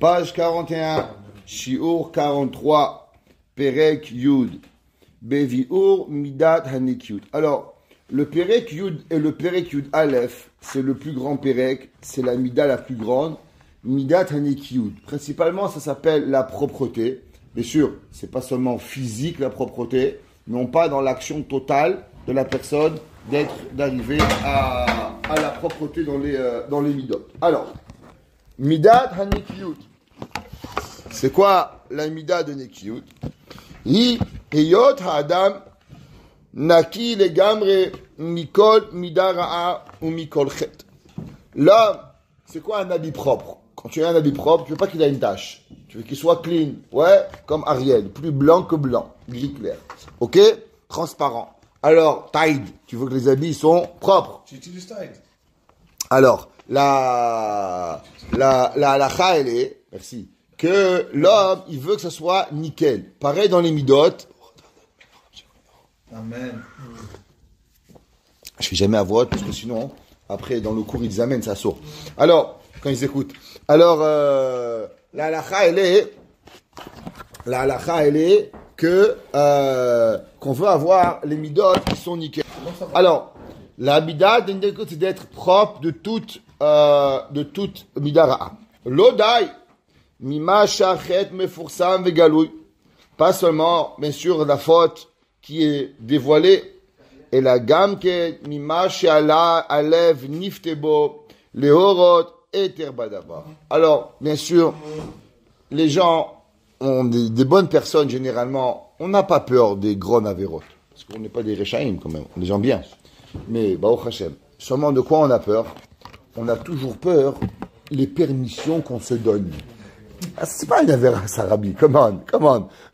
Page 41, Shiur 43, Perek Yud, Beviur Midat Hanekiut. Alors, le Perek Yud et le Perek Yud Aleph, c'est le plus grand Perek, c'est la Mida la plus grande, Midat Hanekiut. Principalement, ça s'appelle la propreté. Bien sûr, c'est pas seulement physique la propreté, non pas dans l'action totale de la personne d'arriver à la propreté dans les midot. Alors, Midat Hanekiut. C'est quoi la Midat de Nekiut? Hi Heyot Ha'adam Naki legamre mikol mida ra'a ou mikol chet. Là, c'est quoi un habit propre? Quand tu as un habit propre, tu veux pas qu'il ait une tache. Tu veux qu'il soit clean. Ouais, comme Ariel. Plus blanc que blanc. Gris clair. Ok? Transparent. Alors, Tide. Tu veux que les habits sont propres. Tu utilises Tide. Alors, la halakha, elle est, merci, que l'homme, il veut que ça soit nickel. Pareil dans les midot. Amen. Je fais jamais à voix, parce que sinon, après, dans le cours, ils amènent, ça sort. Alors, quand ils écoutent. Alors, la halakha, elle est que, qu'on veut avoir les midot qui sont nickel. Alors, la mida, c'est d'être propre de toute midara. L'odai, mima shachet mefursam vegalouy. Pas seulement, bien sûr, la faute qui est dévoilée, et la gamme que mima she'ala alev niftebo lehorot eter badavar. Alors, bien sûr, les gens ont des bonnes personnes, généralement, on n'a pas peur des gros avérotes. Parce qu'on n'est pas des rechaïm, quand même, on est des gens bien. Mais, Baruch Hashem, seulement de quoi on a peur? On a toujours peur les permissions qu'on se donne. Ah, c'est pas une affaire, ça, Rabbi. Come on.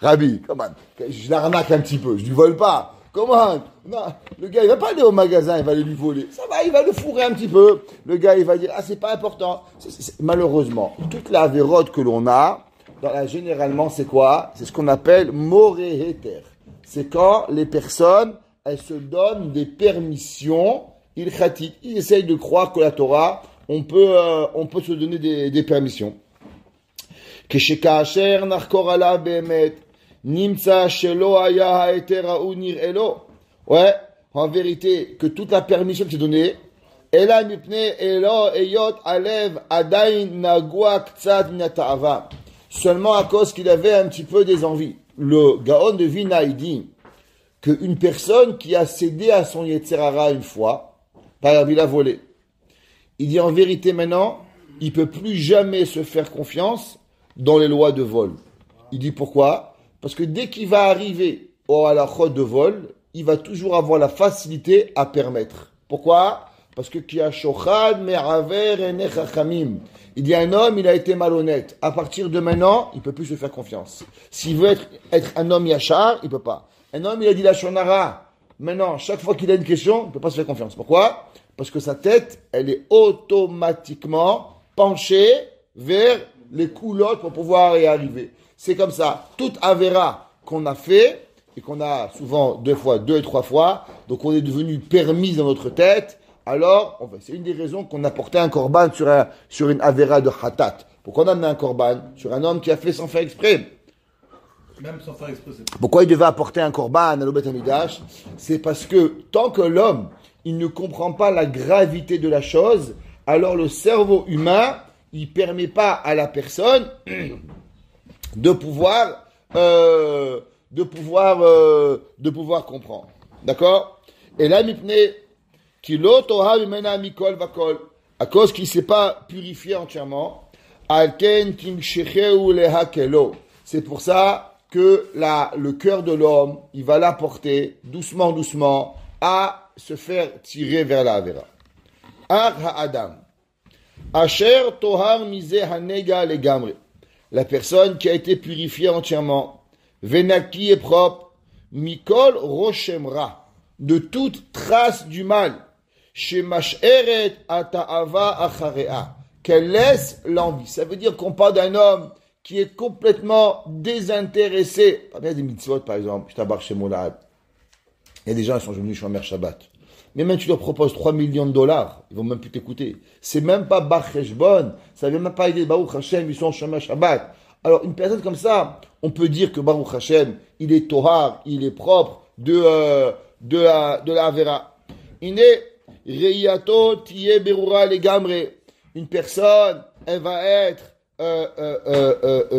Rabbi, come on. Je l'arnaque un petit peu, je lui vole pas. Come on. Non, le gars, il va pas aller au magasin, il va aller lui voler. Ça va, il va le fourrer un petit peu. Le gars, il va dire, ah, c'est pas important. Malheureusement, toute la avérote que l'on a, généralement, c'est quoi? C'est ce qu'on appelle moréhéter. C'est quand les personnes, elles se donnent des permissions ilchatiques. Ils essayent de croire que la Torah, on peut se donner des permissions. Keshekasher narkor ala behemet nimtsa shelo haya haeter ha'u nir'elo. Ouais, en vérité, que toute la permission qui est donnée, ela mipnei elo eyot alev adain nagua ktsat minata'ava. Seulement à cause qu'il avait un petit peu des envies. Le Gaon de Vina, il dit qu'une personne qui a cédé à son Yetzerara une fois, par exemple, il a volé. Il dit en vérité maintenant, il peut plus jamais se faire confiance dans les lois de vol. Il dit pourquoi? Parce que dès qu'il va arriver au halachot de vol, il va toujours avoir la facilité à permettre. Pourquoi? Parce que qui a shochad me'aver ene chachamim. Il dit un homme, il a été malhonnête. À partir de maintenant, il peut plus se faire confiance. S'il veut être un homme yachar, il peut pas. Un homme, il a dit la shonara. Maintenant, chaque fois qu'il a une question, il peut pas se faire confiance. Pourquoi? Parce que sa tête, elle est automatiquement penchée vers les coulottes pour pouvoir y arriver. C'est comme ça. Toute avéra qu'on a fait, et qu'on a souvent 2 et 3 fois, donc on est devenu permis dans notre tête, alors, c'est une des raisons qu'on a porté un korban sur une avéra de khatat. Pourquoi on a amené un korban sur un homme qui a fait sans faire exprès? Même sans faire exprès. Pourquoi il devait apporter un korban à l'Obet Hamidash? C'est parce que tant que l'homme, il ne comprend pas la gravité de la chose, alors le cerveau humain, il permet pas à la personne de pouvoir comprendre. D'accord? Et là, à cause qu'il ne s'est pas purifié entièrement, c'est pour ça que le cœur de l'homme, il va l'apporter doucement à se faire tirer vers la Avera. La personne qui a été purifiée entièrement, Venaki est propre, Mikol Roshemra, de toute trace du mal, Shemasheret Ata'ava Acharea, qu'elle laisse l'envie. Ça veut dire qu'on parle d'un homme qui est complètement désintéressé. Pas bien des mitzvot, par exemple, je tabarre chez Moulad. Il y a des gens qui sont venus Shomer Shabbat. Mais même tu leur proposes 3 millions de dollars, ils vont même plus t'écouter. C'est même pas Bar Cheshbon, ça veut même pas aider Baruch Hashem, ils sont en Shema Shabbat. Alors, une personne comme ça, on peut dire que Baruch Hashem, il est Tohar, il est propre de la Avera. Il est Reiyato Tiye Berura Legamre. Une personne, elle va être,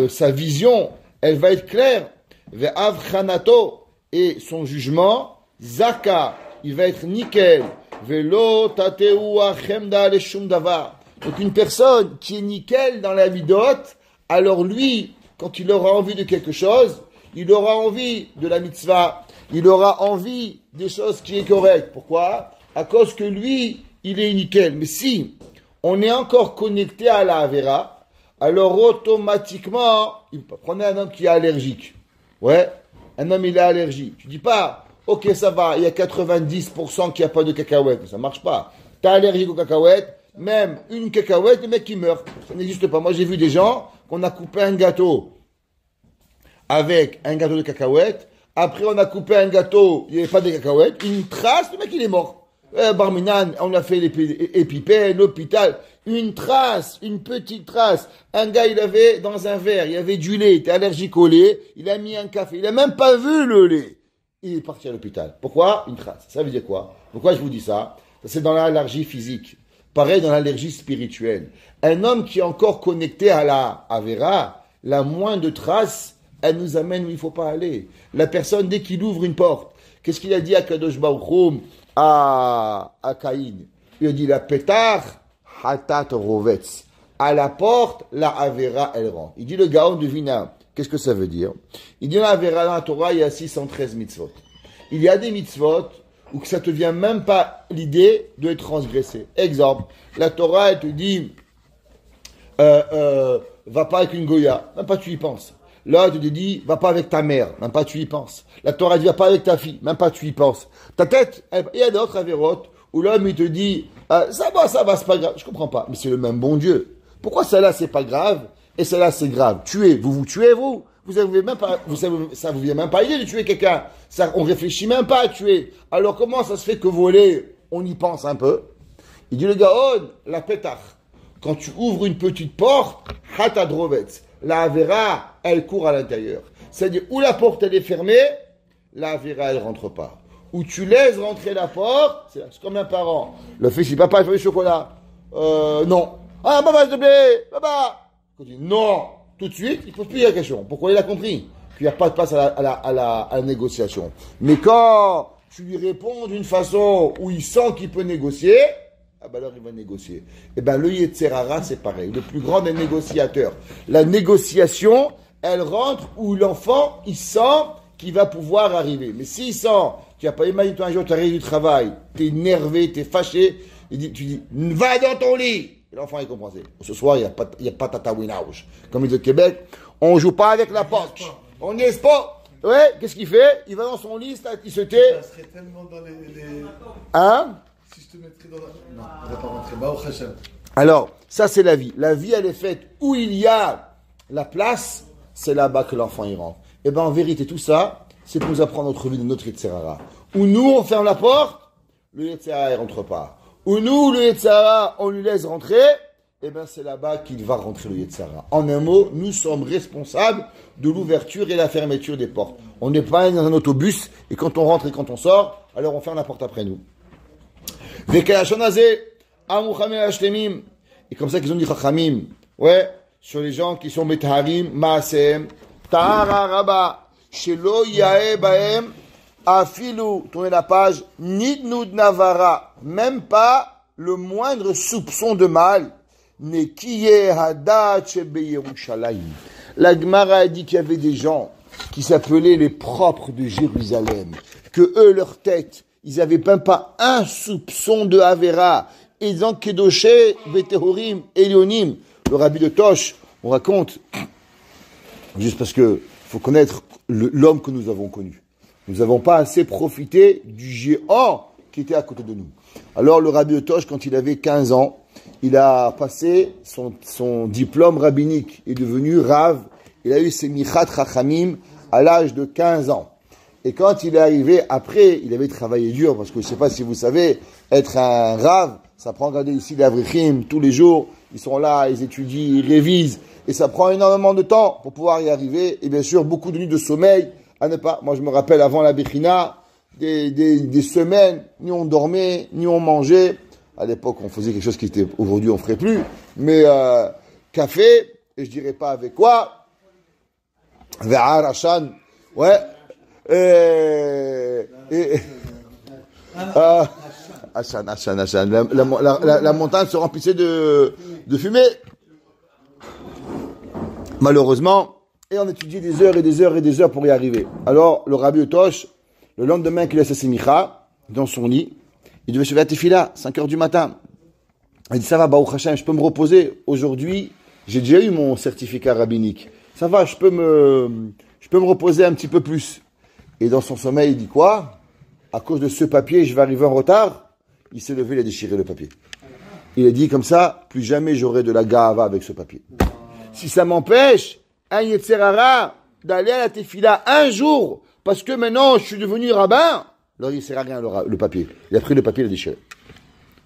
sa vision, elle va être claire. Ve'av Chanato, et son jugement, Zaka, il va être nickel. Ve'lo Tateu Achemda Le Shum Davar. Donc, une personne qui est nickel dans la midote, alors lui, quand il aura envie de quelque chose, il aura envie de la mitzvah, il aura envie des choses qui est correctes. Pourquoi? À cause que lui, il est nickel. Mais si on est encore connecté à la Avera, alors automatiquement, prenez un homme qui est allergique. Ouais, un homme il est allergique. Tu dis pas, ok ça va, il y a 90% qui a pas de cacahuètes. Ça marche pas. T'es allergique aux cacahuètes, même une cacahuète, le mec il meurt. Ça n'existe pas. Moi j'ai vu des gens qu'on a coupé un gâteau avec un gâteau de cacahuètes. Après, on a coupé un gâteau, il n'y avait pas de cacahuètes. Une trace, le mec, il est mort. Barminan, on a fait l'épipène, l'hôpital. Une trace, une petite trace. Un gars, il avait dans un verre, il y avait du lait, il était allergique au lait. Il a mis un café, il n'a même pas vu le lait. Il est parti à l'hôpital. Pourquoi? Une trace. Ça veut dire quoi? Pourquoi je vous dis ça? C'est dans l'allergie physique. Pareil dans l'allergie spirituelle. Un homme qui est encore connecté à la Avera, la moindre trace, elle nous amène où il ne faut pas aller. La personne, dès qu'il ouvre une porte, qu'est-ce qu'il a dit à Kadosh Baruch Hu, à Caïn? Il a dit, la pétard, hatat rovetz. À la porte, la Avera, elle rentre. Il dit, le Gaon de Vina, qu'est-ce que ça veut dire? Il dit, la Avera, dans la Torah, il y a 613 mitzvot. Il y a des mitzvot où ça te vient même pas l'idée de les transgresser. Exemple, la Torah, elle te dit, va pas avec une Goya, même pas tu y penses. Là, tu te dis, va pas avec ta mère, même pas tu y penses. La Torah dit, va pas avec ta fille, même pas tu y penses. Ta tête, il y a d'autres avérotes où l'homme, il te dit, ça va, c'est pas grave. Je comprends pas, mais c'est le même bon Dieu. Pourquoi celle-là, c'est pas grave, et celle-là, c'est grave? Tuez, vous tuez, vous. Vous avez même pas, ça vous vient même pas l'idée de tuer quelqu'un. Ça, on réfléchit même pas à tuer. Alors, comment ça se fait que voler, on y pense un peu? Il dit, le Gaon, la pétard. Quand tu ouvres une petite porte, hatadrovetz. La Avera, elle court à l'intérieur. C'est-à-dire, où la porte, elle est fermée, la Avera, elle rentre pas. Où tu laisses rentrer la porte, c'est comme un parent. Le fils dit, papa, il faut du chocolat. Non. Ah, papa, s'il te plaît, papa. Il dit, non. Tout de suite, il ne pose plus la question. Pourquoi il a compris qu'il n'y a pas de place à la négociation. Mais quand tu lui réponds d'une façon où il sent qu'il peut négocier, ah ben alors il va négocier. Et ben le Yetzer Hara, c'est pareil. Le plus grand des négociateurs. La négociation, elle rentre où l'enfant, il sent qu'il va pouvoir arriver. Mais s'il sent qu'il n'y a pas, imagine toi un jour, tu arrives du travail, tu es énervé, tu es fâché, tu dis, va dans ton lit. Et l'enfant, il comprend. Ce soir, il n'y a pas tata winauge. Comme ils disent au Québec, on ne joue pas avec la porte. On n'y est pas. Ouais, qu'est-ce qu'il fait? Il va dans son lit, il se tait. Ça serait tellement dans les... Hein? Si je te mettrais dans la... Non, on ne va pas rentrer. Baruch Hashem. Alors, ça c'est la vie. La vie, elle est faite où il y a la place, c'est là-bas que l'enfant y rentre. Et bien en vérité, tout ça, c'est pour nous apprendre notre vie de notre Yetzer Hara. Où nous, on ferme la porte, le Yetzer Hara, il rentre pas. Où nous, le Yetzer Hara, on lui laisse rentrer, et bien c'est là-bas qu'il va rentrer le Yetzer Hara. En un mot, nous sommes responsables de l'ouverture et la fermeture des portes. On n'est pas dans un autobus, et quand on rentre et quand on sort, alors on ferme la porte après nous. Et comme ça qu'ils ont dit Chachamim, ouais, sur les gens qui sont Metaharim, Maaseem, Tahara Rabba, Shelo Yae Baem, Afilu, tournez la page, Nidnud Navara, même pas le moindre soupçon de mal, Nekiye Hadat Shebe Yerushalayim. La Gemara a dit qu'il y avait des gens qui s'appelaient les propres de Jérusalem, que eux, leur tête, ils n'avaient même pas un soupçon de Avera. Et dans Kedoshé, Betehorim, Elionim, le rabbi de Tosh, on raconte, juste parce que faut connaître l'homme que nous avons connu. Nous n'avons pas assez profité du géant qui était à côté de nous. Alors le rabbi de Tosh, quand il avait 15 ans, il a passé son diplôme rabbinique, il est devenu Rav, il a eu ses Michat Chachamim à l'âge de 15 ans. Et quand il est arrivé, après, il avait travaillé dur, parce que je ne sais pas si vous savez, être un rave, ça prend, regardez ici, les avrichim, tous les jours, ils sont là, ils étudient, ils révisent, et ça prend énormément de temps pour pouvoir y arriver, et bien sûr, beaucoup de nuits de sommeil, à ne pas, moi je me rappelle avant la Bechina, des semaines, ni on dormait, ni on mangeait, à l'époque on faisait quelque chose qui était, aujourd'hui on ferait plus, mais café, et je dirais pas avec quoi, Ve'ar Hashan, ouais, Hashan. La montagne se remplissait de fumée. Malheureusement, et on étudiait des heures et des heures et des heures pour y arriver. Alors, le Rabbi Otosh, le lendemain qu'il a sa semicha, dans son lit, il devait se lever à Tefila, 5 heures du matin. Il dit, ça va, Baruch Hashem, je peux me reposer. Aujourd'hui, j'ai déjà eu mon certificat rabbinique. Ça va, je peux me reposer un petit peu plus. Et dans son sommeil, il dit quoi? À cause de ce papier, je vais arriver en retard. Il s'est levé, il a déchiré le papier. Il a dit comme ça, plus jamais j'aurai de la ga'ava avec ce papier. Si ça m'empêche, un Yetzerara, d'aller à la Tefila un jour, parce que maintenant je suis devenu rabbin, alors il ne sert à rien le papier. Il a pris le papier, il a déchiré.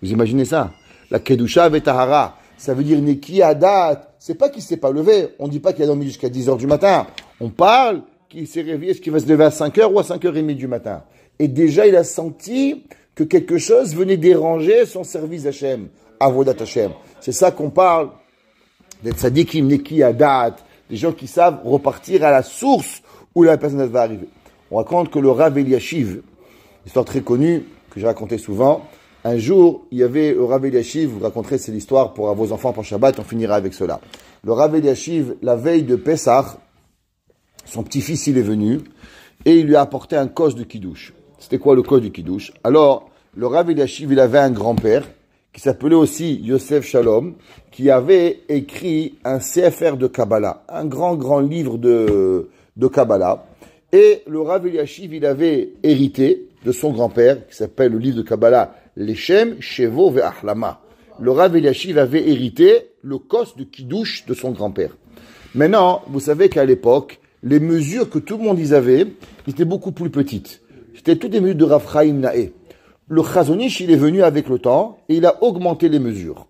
Vous imaginez ça? La Kedusha Vetahara, ça veut dire Neki Adat. C'est pas qu'il ne s'est pas levé. On ne dit pas qu'il a dormi jusqu'à 10 heures du matin. On parle qu'il s'est réveillé, est-ce qu'il va se lever à 5 heures ou à 5h30 du matin? Et déjà, il a senti que quelque chose venait déranger son service Hachem, Avodat Hachem. C'est ça qu'on parle des tzadikim, neki adat, des gens qui savent repartir à la source où la personne va arriver. On raconte que le Rav Eliashiv, histoire très connue, que j'ai racontée souvent, un jour, il y avait le Rav Eliashiv, vous raconterez, c'est l'histoire pour vos enfants pour Shabbat, on finira avec cela. Le Rav Eliashiv, la veille de Pessah, son petit-fils, il est venu, et il lui a apporté un kos de Kiddush. C'était quoi le kos du Kiddush? Alors, le Rav Eliashiv, il avait un grand-père, qui s'appelait aussi Yosef Shalom, qui avait écrit un CFR de Kabbalah, un grand livre de Kabbalah. Et le Rav Eliashiv, il avait hérité de son grand-père, qui s'appelle le livre de Kabbalah, Leshem, Shevo Ve'ahlama. Le Rav Eliashiv avait hérité le kos de Kiddush de son grand-père. Maintenant, vous savez qu'à l'époque, les mesures que tout le monde y avait étaient beaucoup plus petites. C'était toutes les mesures de Rav Chaim Naé. Le Chazon Ish, il est venu avec le temps et il a augmenté les mesures.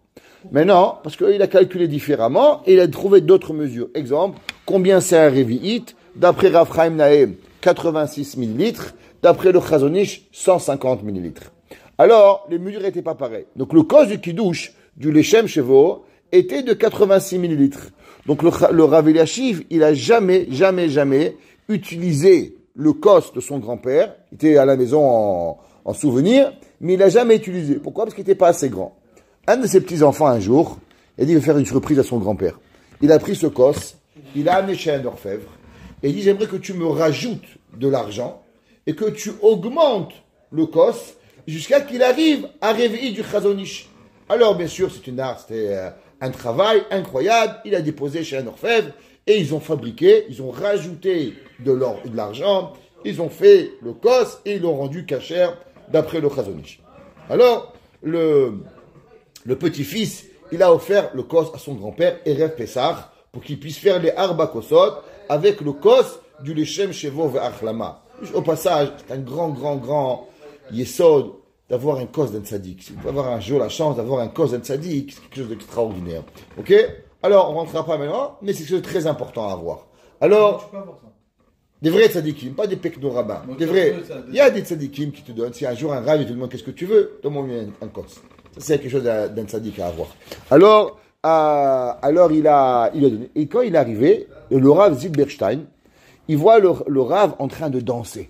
Maintenant, parce qu'il a calculé différemment et il a trouvé d'autres mesures. Exemple, combien c'est un Revi'it? D'après Rav Chaim Naé, 86 millilitres. D'après le Chazon Ish, 150 millilitres. Alors, les mesures n'étaient pas pareilles. Donc, le kos du Kiddush, du Leshem Shevo, était de 86 millilitres. Donc, le Rav Eliashiv, il a jamais utilisé le kos de son grand-père. Il était à la maison en souvenir, mais il n'a jamais utilisé. Pourquoi? Parce qu'il n'était pas assez grand. Un de ses petits-enfants, un jour, il a dit, il va faire une surprise à son grand-père. Il a pris ce kos, il a amené chez un orfèvre, et il dit, j'aimerais que tu me rajoutes de l'argent, et que tu augmentes le kos, jusqu'à qu'il arrive à réveiller du Chazon Ish. Alors, bien sûr, c'était un travail incroyable, il a déposé chez un orfèvre, et ils ont fabriqué, ils ont rajouté de l'argent, ils ont fait le kos, et ils l'ont rendu cachère, d'après le Chazon Ish. Alors, le petit-fils, il a offert le kos à son grand-père, Erev Pessah, pour qu'il puisse faire les Arba Kosot avec le kos du Leshem Shevo Ve'achlama. Au passage, c'est un grand yesod d'avoir un kos d'un tzaddik. Si vous pouvez avoir un jour la chance d'avoir un kos d'un tzaddik, c'est quelque chose d'extraordinaire. Ok? Alors, on ne rentrera pas maintenant, mais c'est quelque chose de très important à avoir. Alors, des vrais tzadikim, pas des pekno-rabbins. Des vrais. Il y a des tzadikim qui te donnent. Si un jour un rab te demande qu'est-ce que tu veux, donne-moi un kos. Ça, c'est quelque chose d'un tzadik à avoir. Alors il a donné. Et quand il est arrivé, le Rav Zilberstein, il voit le Rav en train de danser.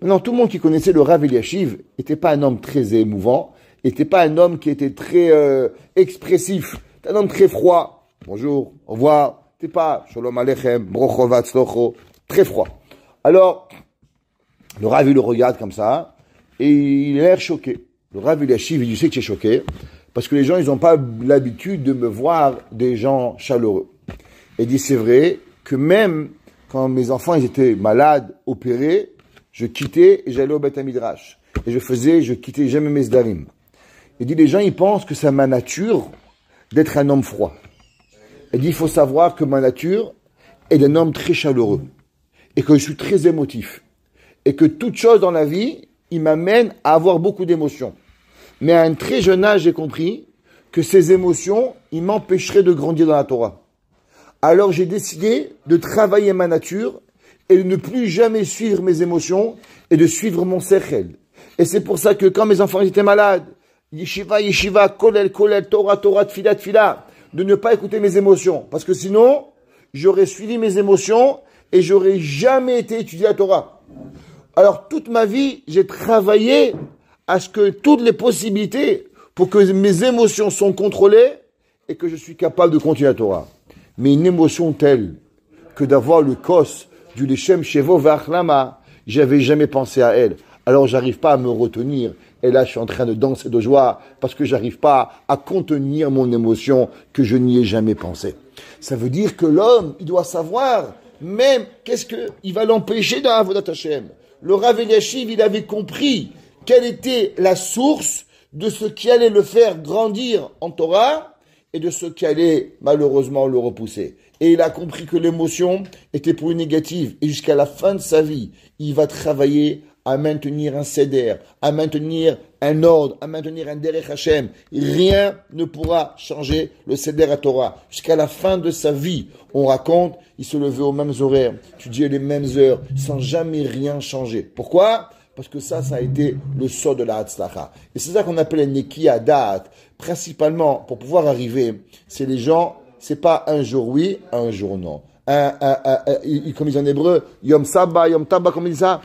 Maintenant, tout le monde qui connaissait le Rav Eliashiv n'était pas un homme très émouvant, n'était pas un homme qui était très expressif. C'était un homme très froid. Bonjour, au revoir. C'était pas Shalom Aleichem, Brocho Vatzlocho. Très froid. Alors, le Rav, il le regarde comme ça, et il a l'air choqué. Le Rav Eliashiv, il dit, tu sais que tu es choqué, parce que les gens, ils n'ont pas l'habitude de me voir des gens chaleureux. Et il dit, c'est vrai que même quand mes enfants, ils étaient malades, opérés, je quittais et j'allais au Beth Midrash. Et je quittais jamais mes sdarim. Il dit, les gens, ils pensent que c'est ma nature d'être un homme froid. Il dit, il faut savoir que ma nature est d'un homme très chaleureux. Et que je suis très émotif. et que toute chose dans la vie, il m'amène à avoir beaucoup d'émotions. Mais à un très jeune âge, j'ai compris que ces émotions, ils m'empêcheraient de grandir dans la Torah. Alors j'ai décidé de travailler ma nature et de ne plus jamais suivre mes émotions et de suivre mon sechel. Et c'est pour ça que quand mes enfants étaient malades, yeshiva, kolel, Torah, tfila, de ne pas écouter mes émotions. Parce que sinon, j'aurais suivi mes émotions et j'aurais jamais été étudié la Torah. Alors toute ma vie, j'ai travaillé à ce que toutes les possibilités pour que mes émotions sont contrôlées et que je suis capable de continuer la Torah. Mais une émotion telle que d'avoir le kos du Leshem Shevo V'Achlama, j'avais jamais pensé à elle. Alors j'arrive pas à me retenir. Et là, je suis en train de danser de joie parce que j'arrive pas à contenir mon émotion que je n'y ai jamais pensé. Ça veut dire que l'homme, il doit savoir même qu'est-ce qu'il va l'empêcher dans Avodat Hashem. Le Rav Eliashiv, il avait compris quelle était la source de ce qui allait le faire grandir en Torah et de ce qui allait malheureusement le repousser. Et il a compris que l'émotion était pour une négative. Et jusqu'à la fin de sa vie, il va travailler à maintenir un seder, à maintenir un ordre, à maintenir un derech Hashem. Rien ne pourra changer le seder à Torah. Jusqu'à la fin de sa vie, on raconte, il se levait aux mêmes horaires, étudiait les mêmes heures, sans jamais rien changer. Pourquoi ? Parce que ça a été le sort de la Hatzlacha. Et c'est ça qu'on appelle un Neki Adat. Principalement, pour pouvoir arriver, c'est les gens, c'est pas un jour oui, un jour non. Comme ils disent en hébreu, Yom Saba, Yom Taba, comme ils disent ça.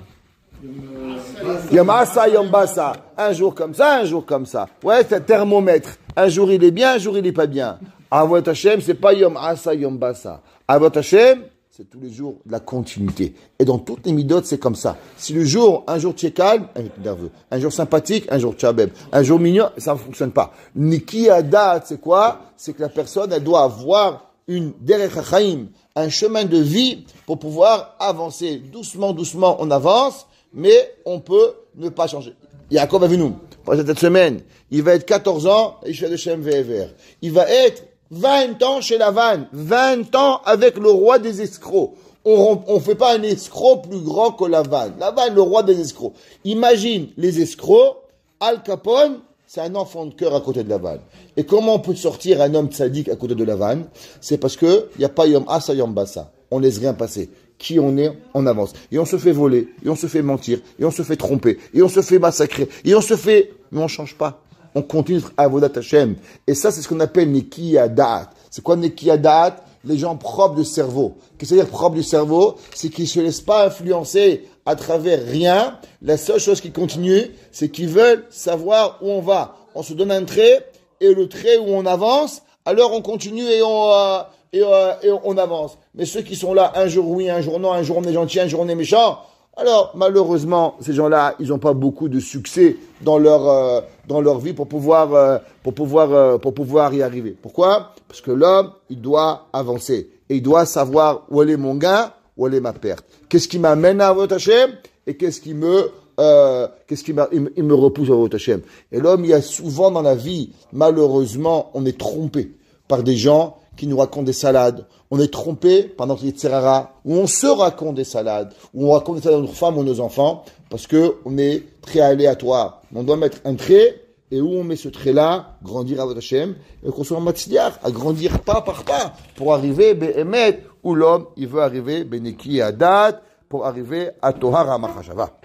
Yom Asa, Yom Basa. Un jour comme ça, un jour comme ça. Ouais, c'est un thermomètre. Un jour il est bien, un jour il est pas bien. Avot Hashem, c'est pas Yom Asa, Yom Basa. Avot Hashem, c'est tous les jours de la continuité. Et dans toutes les midotes, c'est comme ça. Si le jour, un jour tu es calme, un jour nerveux. Un jour sympathique, un jour tu es bête. Un jour mignon, ça ne fonctionne pas. Niki Adat, c'est quoi? C'est que la personne, elle doit avoir une derech hachaim, un chemin de vie pour pouvoir avancer. Doucement, doucement, on avance, mais on peut ne pas changer. Yaakov Avinu, pendant cette semaine, il va être 14 ans, et je fais de Shem Ve'ever. Il va être 20 ans chez Lavan, 20 ans avec le roi des escrocs. On fait pas un escroc plus grand que Lavan. Lavan, le roi des escrocs. Imagine les escrocs, Al Capone, c'est un enfant de cœur à côté de Lavan. Et comment on peut sortir un homme tzaddik à côté de Lavan? C'est parce que il y a pas Yom Asa, Yom Basa. On laisse rien passer. Qui on est, on avance. Et on se fait voler, et on se fait mentir, et on se fait tromper, et on se fait massacrer, et on se fait... Mais on change pas. On continue à Avodat Hashem. Et ça, c'est ce qu'on appelle Neki Adat. C'est quoi Neki Adat? Les gens propres de cerveau. Qu'est-ce que c'est dire propre du cerveau? C'est qu'ils ne se laissent pas influencer à travers rien. La seule chose qui continue, c'est qu'ils veulent savoir où on va. On se donne un trait, et le trait où on avance, alors on continue et on avance. Mais ceux qui sont là, un jour oui, un jour non, un jour on est gentil, un jour on est méchant, alors malheureusement, ces gens-là, ils n'ont pas beaucoup de succès dans leur vie pour pouvoir y arriver. Pourquoi? Parce que l'homme, il doit avancer. Et il doit savoir où est mon gain, où est ma perte. Qu'est-ce qui m'amène à Avodat Hashem et qu'est-ce qui me repousse à Avodat Hashem. Et l'homme, il y a souvent dans la vie, malheureusement, on est trompé par des gens qui nous racontent des salades. On est trompé par notre Yitzhara, où on se raconte des salades, où on raconte des salades à notre femme ou nos enfants, parce que on est très aléatoire. On doit mettre un trait, et où on met ce trait-là, grandir à votre Hashem, et qu'on soit en matzliach, à grandir pas par pas, pour arriver, be'emet, où l'homme, il veut arriver, beneki adat, pour arriver à Tohara Machashava.